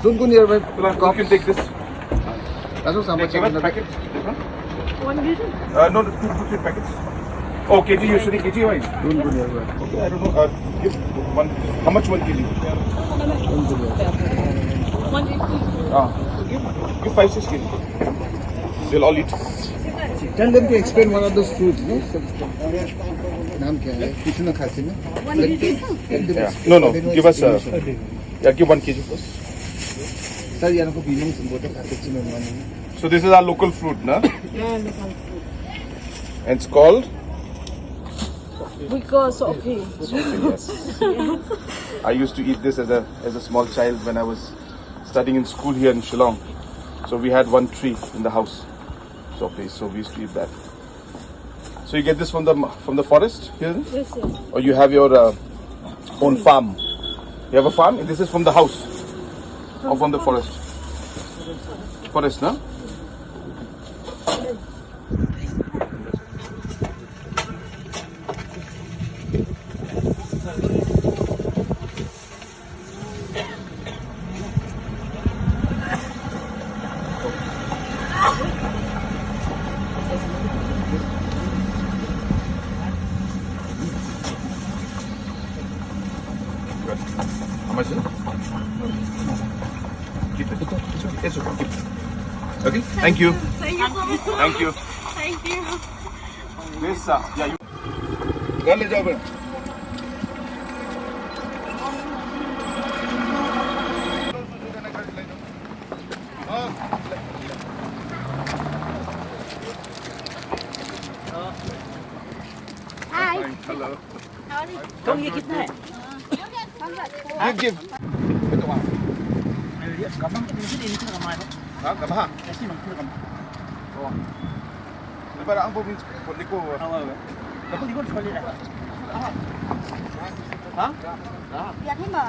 Don't go nearby. You can take this. That's what Give us someone packet. This one? 1 kg? No, 2 packets. Oh, kg usually kg wise. Don't go nearby. Okay, I don't know. Give one. How much 1 kg? Don't go nearby. 180. Give 5-6 kg. They'll all eat. Tell them to explain one of those fruits, no? नाम क्या है? कुछ ना खाते ना? Yeah. No. Give us. Yeah, give 1 kg first. Sir, यहाँ को belong semboto खाते चीज़ में माने. So this is our local fruit, na? Yeah, local food. And it's called. Because of him. Yes. I used to eat this as a small child when I was studying in school here in Shillong. So we had one tree in the house. So we used to eat that. So you get this from the forest here, Yes, yes. or you have your own farm. You have a farm. This is from the house, or from the forest. Forest, no? Good. How much is it? Keep it. It's okay. Keep it. Okay. Thank you. Thank you so much. Thank you. Thank you. This, yeah, you. घर ले जाओ बड़ा. Hi. Hello. Công như kiếp này. Give. Ito ka. Kapag hindi din sila kamay ko. Ha? Kabaha. Kasi nang sila kamay. Oo. Diba ang province ko liko. Kapag di ko sila nila. Dạ thế mà.